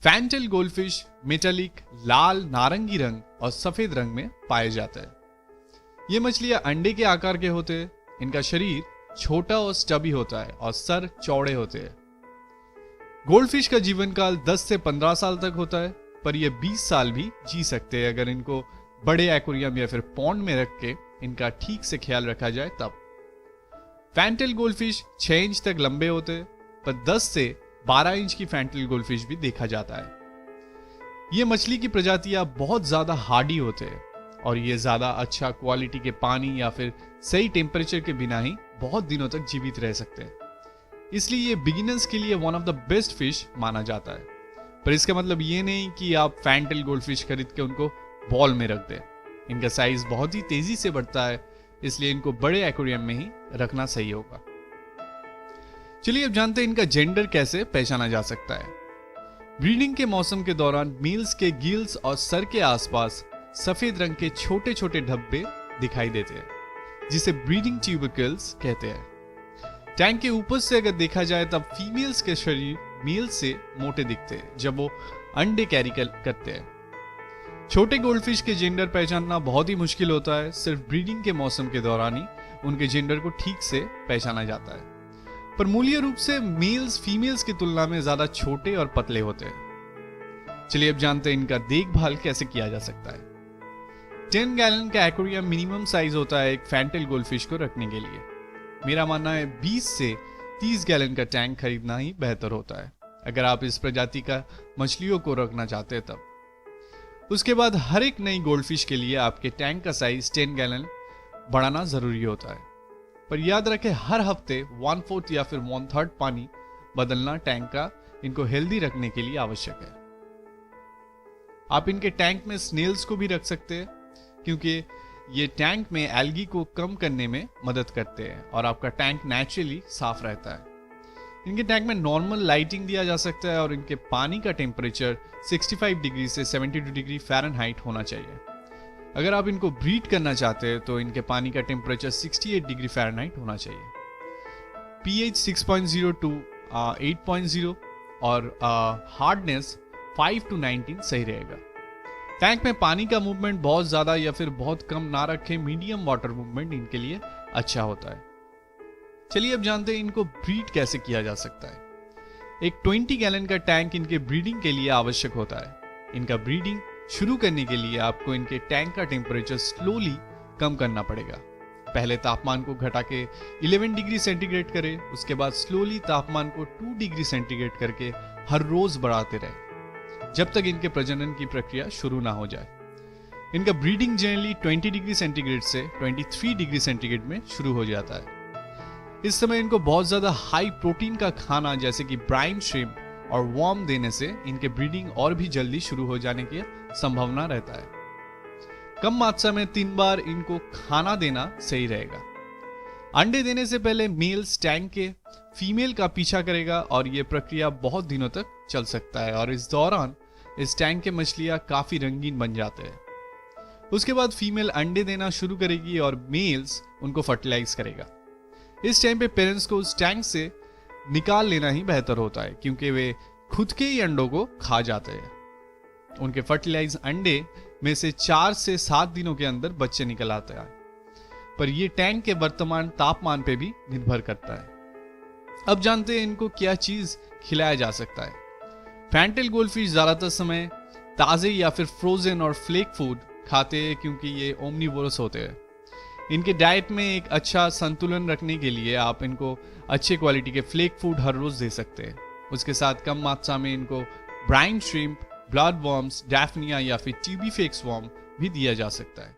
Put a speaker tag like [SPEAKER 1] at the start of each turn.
[SPEAKER 1] Fantail goldfish metallic लाल नारंगी रंग और सफेद रंग में पाए जाते हैं। ये मछलियां अंडे के आकार के होते हैं। इनका शरीर छोटा और स्टबी होता है और सर चौड़े होते हैं। गोल्डफिश का जीवन काल 10 से 15 साल तक होता है, पर ये 20 साल भी जी सकते हैं अगर इनको बड़े एक्वेरियम या फिर पॉन्ड में रख के इनका ठीक से ख्याल रखा जाए तब। फैंटेल गोल्डफिश 6 इंच तक लंबे होते हैं, पर 10 से 12 इंच की फैंटेल गोल्डफिश भी देखा जाता है। ये मछली की प्रजातियां बहुत ज्यादा हार्डी होते हैं और ये ज्यादा अच्छा क्वालिटी के पानी या फिर सही टेम्परेचर के बिना ही बहुत दिनों तक जीवित रह सकते हैं। इसलिए ये बिगिनर्स के लिए one of the best fish माना जाता है। पर इसका मतलब ये नहीं कि आप फैंटेल गोल्डफिश खरीद के उनको बॉल में रख दें। इनका साइज बहुत ही तेजी से बढ़ता है, इसलिए इनको बड़े एक्वेरियम में ही रखना सही होगा। चलिए अब जानते हैं इनका जेंडर कैसे पहचाना जा सकता है। ब्रीडिंग के मौसम के दौरान मील्स के गिल्स और सर के आसपास सफेद रंग के छोटे छोटे धब्बे दिखाई देते हैं, जिसे ब्रीडिंग ट्यूबरकल्स कहते हैं। टैंक के ऊपर से अगर देखा जाए तब फीमेल्स के शरीर मेल से मोटे दिखते हैं जब वो अंडे कैरी करते हैं। छोटे गोल्डफिश के जेंडर पहचानना बहुत ही मुश्किल होता है। सिर्फ ब्रीडिंग के मौसम के दौरान ही उनके जेंडर को ठीक से पहचाना जाता है। पर मूल्य रूप से मेल्स फीमेल्स की तुलना में ज्यादा छोटे और पतले होते हैं। चलिए अब जानते हैं इनका देखभाल कैसे किया जा सकता है। 10 गैलन का एक्वेरियम मिनिमम साइज होता है एक फैंटेल गोल्डफिश को रखने के लिए। मेरा मानना है 20 से 30 गैलन का टैंक खरीदना ही बेहतर होता है अगर आप इस प्रजाति का मछलियों को रखना चाहते हैं तब। उसके बाद हर एक नई गोल्डफिश के लिए आपके टैंक का साइज 10 गैलन बढ़ाना जरूरी होता है। पर याद रखें हर हफ्ते 1/4 या फिर 1/3 पानी बदलना टैंक का इनको हेल्दी रखने के लिए आवश्यक है। आप इनके टैंक में स्नेल्स को भी रख सकते हैं क्योंकि ये टैंक में एल्गी को कम करने में मदद करते हैं और आपका टैंक नेचुरली साफ रहता है। इनके टैंक में नॉर्मल लाइटिंग दिया जा सकता है और इनके पानी का टेम्परेचर 65 डिग्री से 72 डिग्री फ़ारेनहाइट होना चाहिए। अगर आप इनको ब्रीड करना चाहते हैं तो इनके पानी का टेम्परेचर 68 डिग्री फ़ारेनहाइट होना चाहिए। pH 6.0 to 8.0 और हार्डनेस 5 to 19 सही रहेगा। टैंक में पानी का मूवमेंट बहुत ज्यादा या फिर बहुत कम ना रखें। मीडियम वाटर मूवमेंट इनके लिए अच्छा होता है। चलिए अब जानते हैं इनको ब्रीड कैसे किया जा सकता है। एक 20 गैलन का टैंक इनके ब्रीडिंग के लिए आवश्यक होता है। इनका ब्रीडिंग शुरू करने के लिए आपको इनके टैंक का टेम्परेचर स्लोली कम करना पड़ेगा। पहले तापमान को घटा के 11 डिग्री सेंटीग्रेड करें, उसके बाद स्लोली तापमान को 2 डिग्री सेंटीग्रेड करके हर रोज बढ़ाते रहें जब तक इनके प्रजनन की प्रक्रिया शुरू ना हो जाए। इनका ब्रीडिंग जनरली 20 डिग्री सेंटीग्रेड से 23 डिग्री सेंटीग्रेड में शुरू हो जाता है। इस समय इनको बहुत ज्यादा हाई प्रोटीन का खाना जैसे कि ब्राइन श्रिम्प और वॉर्म देने से इनके ब्रीडिंग और भी जल्दी शुरू हो जाने की संभावना रहता है। कम मात्रा में 3 बार इनको खाना देना सही रहेगा। अंडे देने से पहले मेल्स टैंक के फीमेल का पीछा करेगा और यह प्रक्रिया बहुत दिनों तक चल सकता है और इस दौरान इस टैंक के मछलियां काफी रंगीन बन जाते हैं। उसके बाद फीमेल अंडे देना शुरू करेगी और मेल्स उनको फर्टिलाइज करेगा। इस टाइम पे पेरेंट्स को उस टैंक से निकाल लेना ही बेहतर होता है क्योंकि वे खुद के ही अंडों को खा जाते हैं। उनके फर्टिलाइज अंडे में से 4 से 7 दिनों के अंदर बच्चे निकल आते हैं, पर यह टैंक के वर्तमान तापमान पे भी निर्भर करता है। अब जानते हैं इनको क्या चीज खिलाया जा सकता है। फैंटेल गोल्डफिश ज्यादातर समय ताजे या फिर फ्रोजन और फ्लेक फूड खाते हैं क्योंकि ये ओमनिवोरस होते हैं। इनके डाइट में एक अच्छा संतुलन रखने के लिए आप इनको अच्छे क्वालिटी के फ्लेक फूड हर रोज दे सकते हैं। उसके साथ कम मात्रा में इनको ब्राइन श्रिम्प, ब्लड वॉर्म्स, डैफनिया या फिर टीबी फेक्स वॉर्म भी दिया जा सकता है।